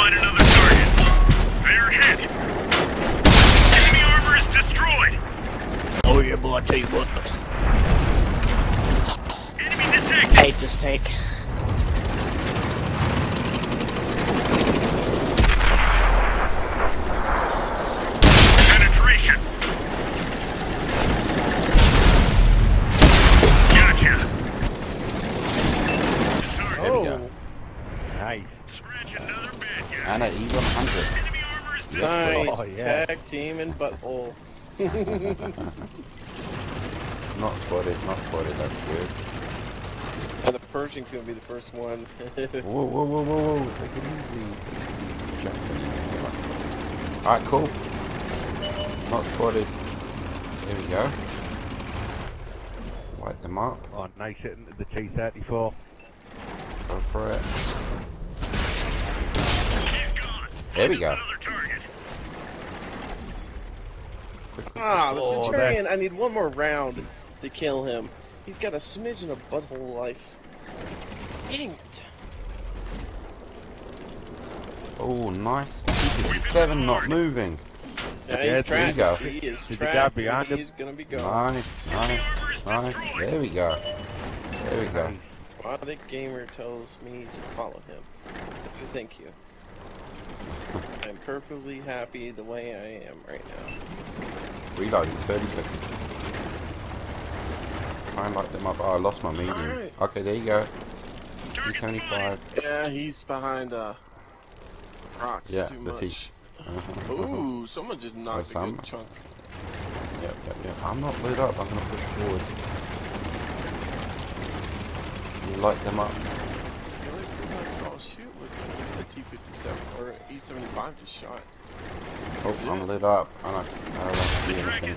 find another target. They're hit. Enemy armor is destroyed. Oh yeah, boy, I tell you what. Enemy I detected. hate this tank. Penetration. Gotcha. There we go. Nice. Scratch another bad guy. And an E100. Enemy armor is Yes, Nice. Oh, yeah. Tag team and butthole. Not spotted, that's good. And the Pershing's gonna be the first one. Whoa, whoa, whoa, whoa, whoa, take it easy. Alright, cool. Not spotted. There we go. Light them up. Oh, nice hitting the T-34. Go for it. He's gone. There we go. Another target. Quick, quick, Ah, the Oh, Centurion, I need one more round to kill him. He's got a smidgen of butthole life. Dang it. Oh, nice. T57 not moving. Yeah, Yeah, he's there you trapped. go. He is Did the guy trapped. behind him? He's gonna be gone. Nice, nice, nice. There we go. There we go. Why the gamer tells me to follow him. Thank you. I'm perfectly happy the way I am right now. Reloading, 30 seconds. Try and light them up. Oh, I lost my medium. Alright. Okay, there you go. T75. Yeah, he's behind rocks Yeah, too the much. T. Ooh, someone just knocked a some. good chunk. Yep, yep, yep. I'm not lit up. I'm gonna push forward. You light them up. The only person I saw shoot was the T-57 or E-75 just shot. Oh, I'm lit up. I don't see anything.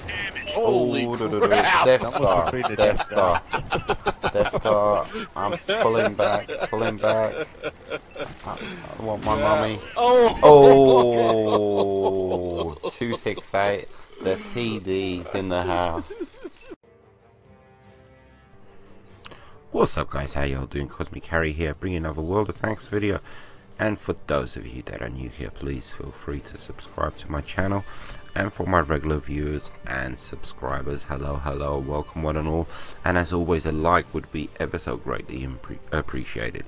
Holy Oh, crap! Death That Star. must have been the Death Death Star. Death Star. I'm pulling back. Pulling back. I want my mummy. Oh! Oh, 268. The TD's in the house. What's up, guys? How y'all doing? Cosmic Harry here, bringing another World of Tanks video. And for those of you that are new here, please feel free to subscribe to my channel. And for my regular viewers and subscribers, hello, welcome one and all. And as always, a like would be ever so greatly appreciated,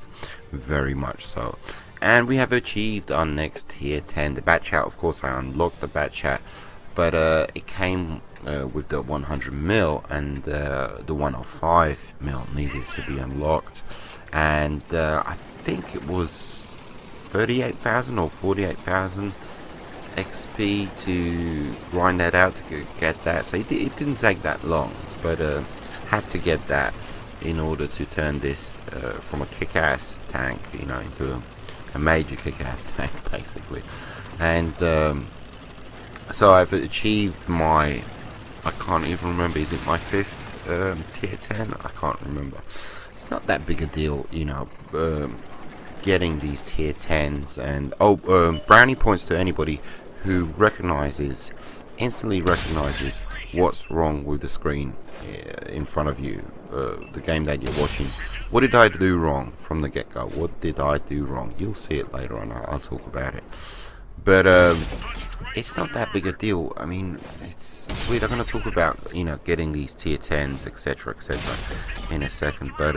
very much so. And we have achieved our next tier 10, the Bat Chat. Of course, I unlocked the Bat Chat, but it came with the 100mm, and the 105mm needed to be unlocked. And I think it was 38,000 or 48,000 XP to grind that out to get that. So it didn't take that long, but had to get that in order to turn this from a kick-ass tank, you know, into a major kick-ass tank, basically. And so I've achieved my, I can't even remember, is it my 5th tier 10? I can't remember. It's not that big a deal, you know, getting these tier 10s. And brownie points to anybody who instantly recognizes what's wrong with the screen in front of you, the game that you're watching. What did I do wrong from the get-go? What did I do wrong? You'll see it later on. I'll talk about it. But it's not that big a deal. I mean, we're going to talk about, you know, getting these tier 10s, etc, in a second. But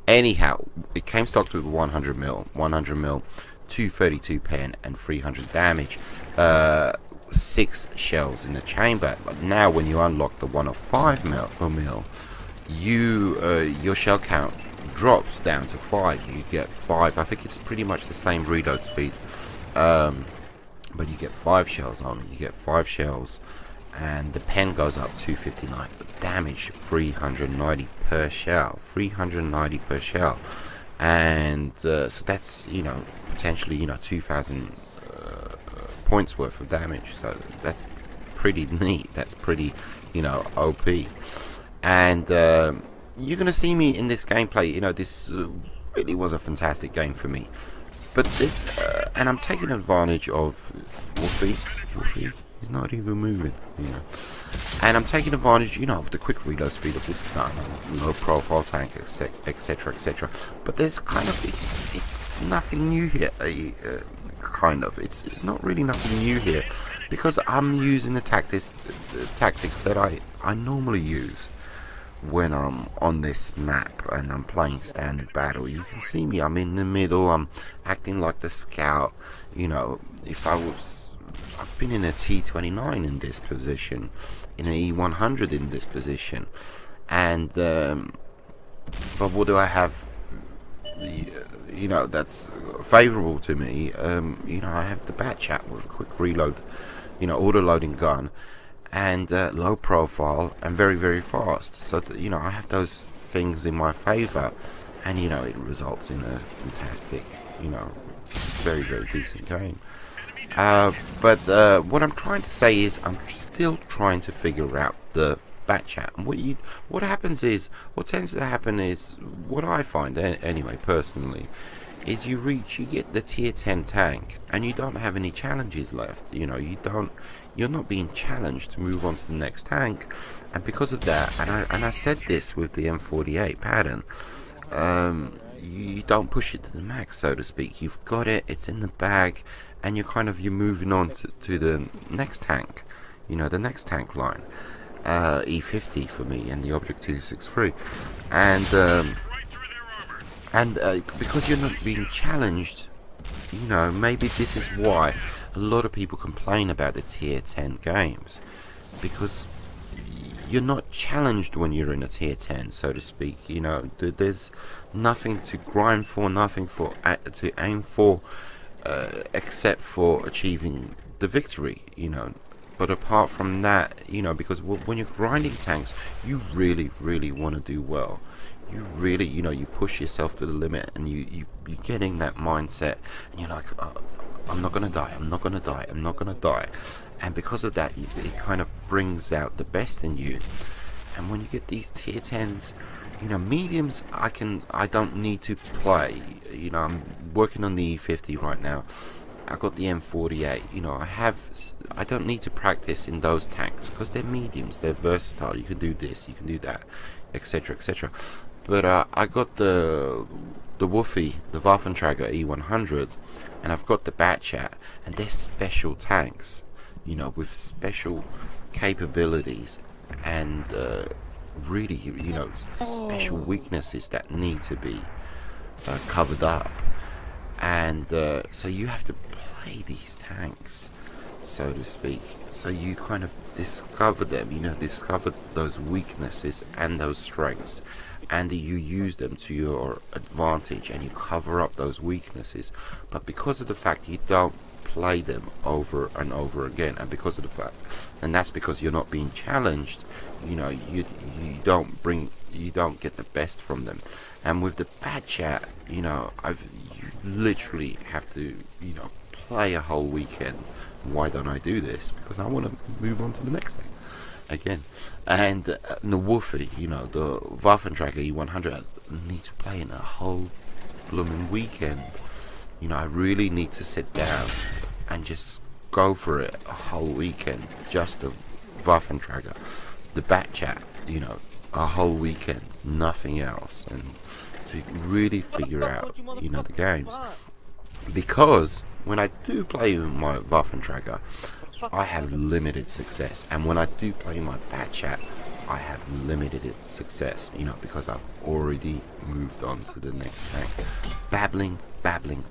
anyhow, it came stocked with 100mm, 232 pen and 300 damage, 6 shells in the chamber. But now when you unlock the 105mm, your shell count drops down to 5. You get 5. I think it's pretty much the same reload speed, but you get 5 shells on it. You get 5 shells, and the pen goes up 259, but damage 390 per shell. 390 per shell. And so that's, you know, potentially, you know, 2,000 points worth of damage. So that's pretty neat. That's pretty, you know, OP. And you're gonna see me in this gameplay. You know, this really was a fantastic game for me. But this, and I'm taking advantage of Wolfie. He's not even moving, you know. And I'm taking advantage, you know, of the quick reload speed of this gun, low profile tank, etc, etc. But there's kind of, it's nothing new here. kind of. It's not really nothing new here, because I'm using the tactics that I normally use when I'm on this map and I'm playing standard battle. You can see me, I'm in the middle, I'm acting like the scout. You know, I've been in a T29 in this position, in an E100 in this position, and but what do I have, you know, that's favorable to me? You know, I have the Batchat with a quick reload, you know, auto-loading gun, and low profile and very, very fast. So that, you know, I have those things in my favor, and you know, it results in a fantastic, you know, very, very decent game. But what I'm trying to say is, I'm still trying to figure out the Batchat. And what happens is, what tends to happen is, what I find anyway, personally, is you get the tier 10 tank and you don't have any challenges left. You know, you're not being challenged to move on to the next tank, and because of that, and I said this with the M48 pattern, you don't push it to the max, so to speak. You've got it, it's in the bag, and you're moving on to the next tank, you know, the next tank line, E50 for me, and the Object 263, and because you're not being challenged, you know, maybe this is why a lot of people complain about the tier 10 games, because you're not challenged when you're in a tier 10, so to speak. You know, there's nothing to grind for, nothing to aim for, except for achieving the victory, you know. But apart from that, you know, because when you're grinding tanks, you really, really want to do well. You really, you know, you push yourself to the limit, and you're getting that mindset, and you're like, oh, I'm not gonna die, I'm not gonna die, I'm not gonna die. And because of that, it kind of brings out the best in you. And when you get these tier 10s, you know, mediums, I don't need to play. You know, I'm working on the E50 right now. I got the M48. You know, I don't need to practice in those tanks, because they're mediums, they're versatile. You can do this, you can do that, etc, etc. But I got the Woofy, the Waffenträger E100, and I've got the Batchat, and they're special tanks, you know, with special capabilities, and really, you know, special weaknesses that need to be covered up. And so you have to play these tanks, so to speak, so you kind of discover them, you know, discover those weaknesses and those strengths, and you use them to your advantage, and you cover up those weaknesses. But because of the fact you don't play them over and over again, and because of the fact, and that's because you're not being challenged, you know, you don't get the best from them. And with the Batchat, you know, you literally have to, you know, play a whole weekend. Why don't I do this? Because I want to move on to the next thing again. And the Woofy, you know, the Waffenträger E100, I need to play in a whole blooming weekend. You know, I really need to sit down and just go for it a whole weekend. Just the Waffenträger, the Batchat, you know, a whole weekend, nothing else, and to really figure out, you know, the games. Because when I do play my Waffenträger, I have limited success, and when I do play my Batchat, I have limited success, you know, because I've already moved on to the next tank. Babbling,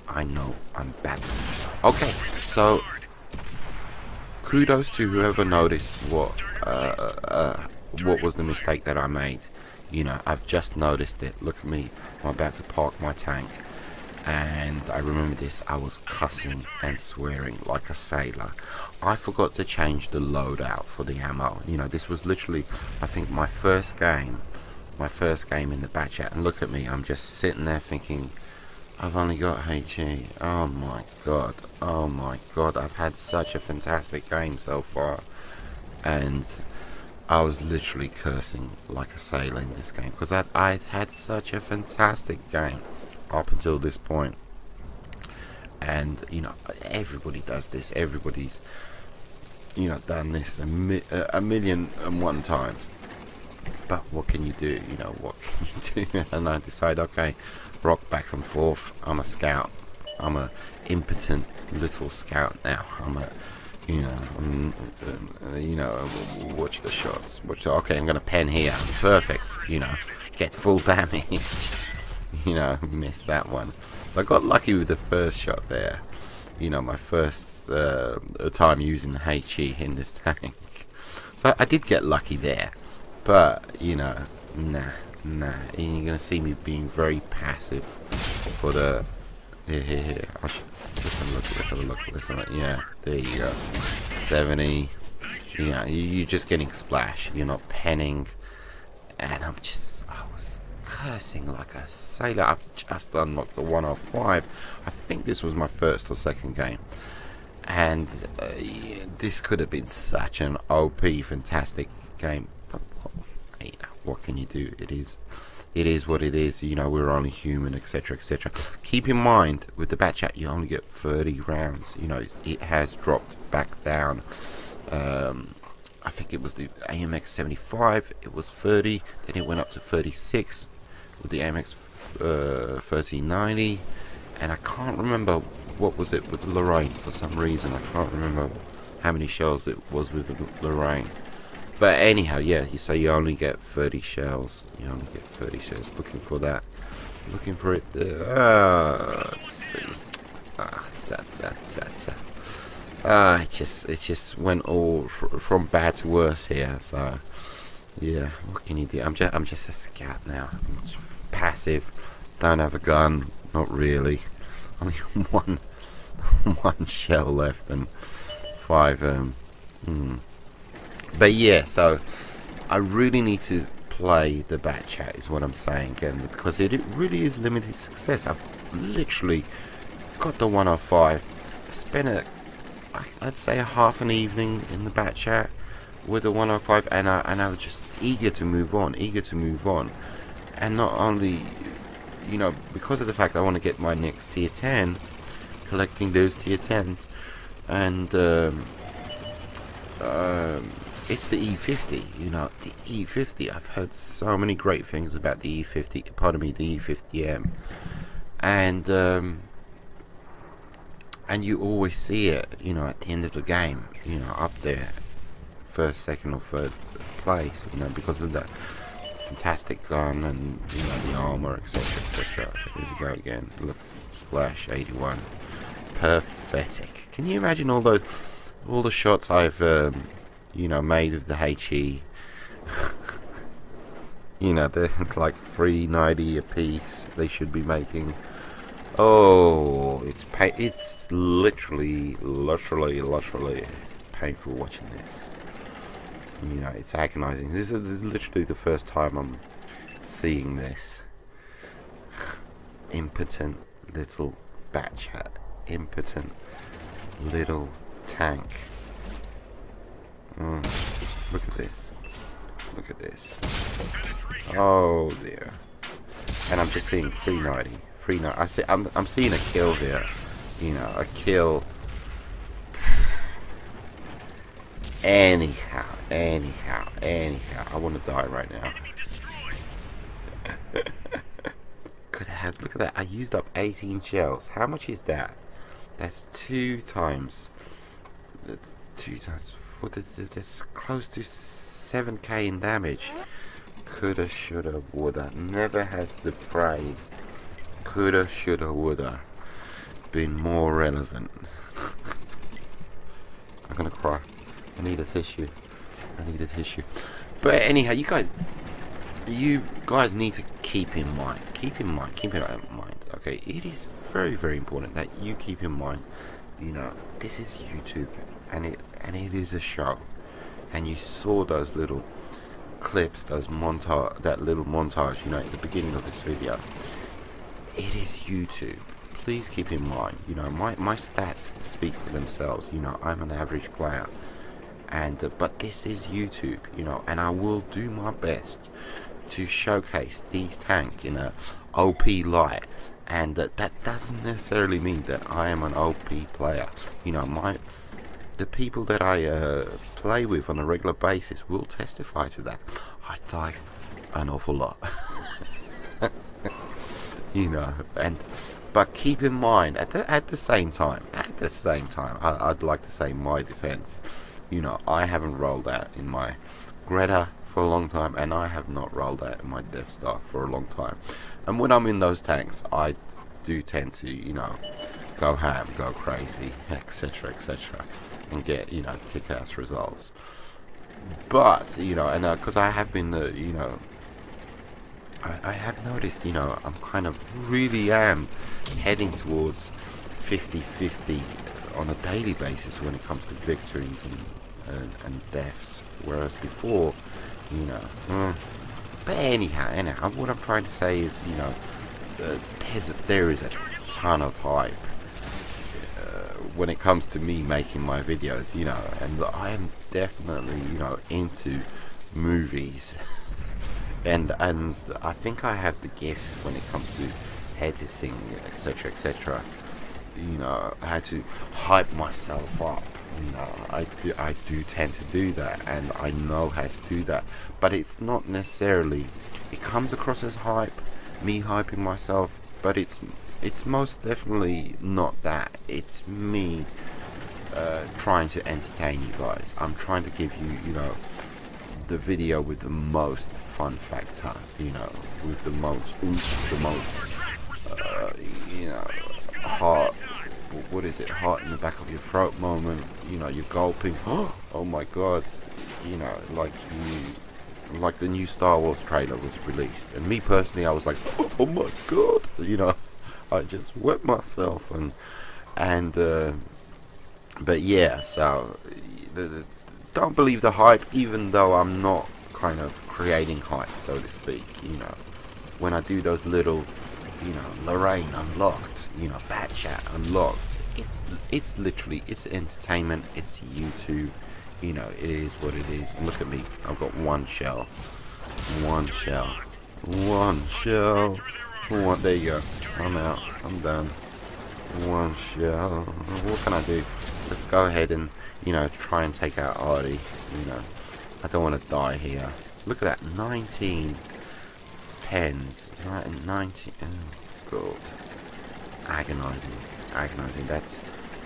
I know I'm babbling. Okay, so kudos to whoever noticed what was the mistake that I made. You know, I've just noticed it. Look at me, I'm about to park my tank, and I remember this. I was cussing and swearing like a sailor. I forgot to change the loadout for the ammo. You know, this was literally, I think, my first game in the Batchat, and look at me, I'm just sitting there thinking, I've only got HE. Oh my god, I've had such a fantastic game so far, and I was literally cursing like a sailor in this game, because I'd had such a fantastic game up until this point. And you know, everybody does this, everybody's, you know, done this a million and one times. But what can you do? You know, what can you do? And I decide, okay, rock back and forth, I'm a scout, I'm a impotent little scout now. I'm a, you know, watch the shots. Okay, I'm gonna pen here. Perfect. You know, get full damage. You know, missed that one. So I got lucky with the first shot there. You know, my first time using the HE in this tank. So I did get lucky there, but you know, nah. You're gonna see me being very passive for the. Here. Let's have a look. Yeah, there you go. 70. Yeah, you're just getting splash. You're not penning, and I was cursing like a sailor. I've just unlocked the 105. I think this was my first or second game. And yeah, this could have been such an OP, fantastic game. But you know, what can you do? It is what it is. You know, we're only human, etc., etc. Keep in mind, with the Batchat, you only get 30 rounds. You know, it has dropped back down. I think it was the AMX 75. It was 30. Then it went up to 36 with the AMX 1390. And I can't remember what was it with the Lorraine for some reason. I can't remember how many shells it was with the Lorraine. But anyhow, yeah, so you only get 30 shells. You only get 30 shells. Looking for that. Looking for it there. Let's see. It just went all from bad to worse here. So yeah, what can you do? I'm just a scout now. I'm just passive. Don't have a gun. Not really. Only one shell left and 5. But yeah, so I really need to play the Batchat is what I'm saying, and because it really is limited success. I've literally got the 105. Spent I'd say half an evening in the Batchat with the 105, and I was just eager to move on, and not only, you know, because of the fact I want to get my next tier 10, collecting those tier 10s, and it's the E50, you know, the E50. I've heard so many great things about the E50, pardon me, the E50M, and you always see it, you know, at the end of the game, you know, up there, first, second, or third place, you know, because of that fantastic gun and, you know, the armor, etc., etc. Here we go again. Look, splash 81, pathetic. Can you imagine all the shots I've you know, made of the HE? You know, they're like 390 a piece. They should be making. Oh, it's literally painful watching this. You know, it's agonizing. This is literally the first time I'm seeing this. Impotent little Batchat. Impotent little tank. Look at this. Look at this. Oh dear. And I'm just seeing 390. 390. I'm seeing a kill here. You know, a kill. Anyhow, I want to die right now. Look at that. I used up 18 shells. How much is that? That's 2 times. 2 times. That's close to 7k in damage. Coulda, shoulda, woulda. Never has the phrase coulda, shoulda, woulda been more relevant. I'm gonna cry. I need a tissue. But anyhow, you guys need to keep in mind. Okay, it is very, very important that you keep in mind. You know, this is YouTube, and it is a show. And you saw those little clips, that little montage, you know, at the beginning of this video. It is YouTube. Please keep in mind, you know, my stats speak for themselves. You know, I'm an average player, and but this is YouTube, you know, and I will do my best to showcase these tanks in a OP light. And that doesn't necessarily mean that I am an OP player. You know, the people that I play with on a regular basis will testify to that. I die an awful lot. You know, But keep in mind, at the same time, I'd like to say my defense, you know, I haven't rolled out in my Greta for a long time, and I have not rolled out in my Death Star for a long time. And when I'm in those tanks, I do tend to, you know, go ham, go crazy, etc., etc., and get, you know, kick-ass results. But, you know, and because I have been, you know, I have noticed, you know, I'm kind of really am heading towards 50-50 on a daily basis when it comes to victories and deaths, whereas before, you know, but anyhow, what I'm trying to say is, you know, there is a ton of hype when it comes to me making my videos, you know, and I am definitely, you know, into movies. And I think I have the gift when it comes to editing, etc., etc. You know, I had to hype myself up. You know, I do tend to do that, and I know how to do that. But it's not necessarily. It comes across as hype, me hyping myself, but it's most definitely not that. It's me trying to entertain you guys. I'm trying to give you, you know, the video with the most fun factor, you know, with the most oomph, the most you know, heart, what is it, heart in the back of your throat moment, you know, you're gulping, oh my god, you know, like the new Star Wars trailer was released, and me personally, I was like, oh my god, you know, I just wet myself, and but yeah, so don't believe the hype, even though I'm not kind of creating hype, so to speak. You know, when I do those little, you know, Lorraine unlocked, you know, Bat Chat unlocked, it's literally, it's entertainment, it's YouTube, you know, it is what it is. And look at me, I've got one shell, there you go, I'm out, I'm done, one shell. What can I do? Let's go ahead and, you know, try and take out Artie. You know, I don't want to die here. Look at that, 19 pens, 19. Oh god, agonizing.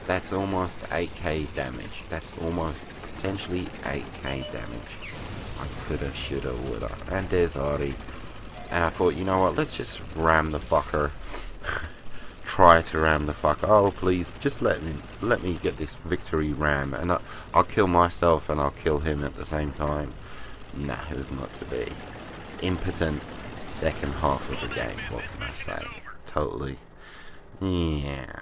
That's almost 8k damage. That's almost potentially 8k damage. I coulda, shoulda, woulda. And there's Artie. And I thought, you know what? Let's just ram the fucker. Try to ram the fucker. Oh please, just let me get this victory ram, and I'll kill myself and I'll kill him at the same time. Nah, it was not to be. Impotent second half of the game. What can I say? Totally. Yeah.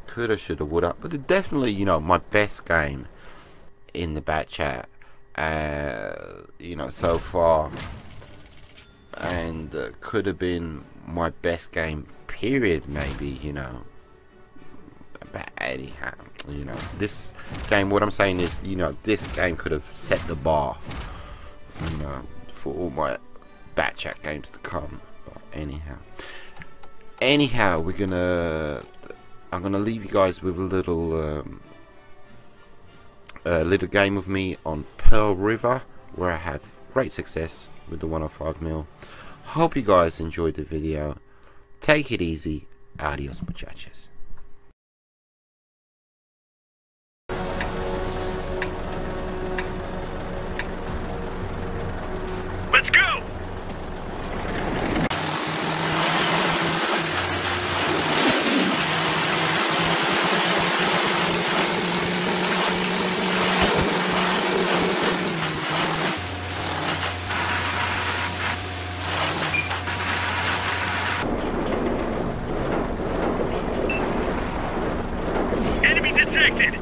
Coulda, shoulda, woulda. But definitely, you know, my best game in the Bat Chat, you know, so far, and could have been my best game period, maybe, you know. But anyhow, you know, this game, what I'm saying is, you know, this game could have set the bar, you know, for all my Bat Chat games to come. But anyhow, I'm gonna leave you guys with a little game of me on Pearl River, where I have great success with the 105mm. Hope you guys enjoyed the video. Take it easy. Adios, muchachos. Let's go! Enemy detected!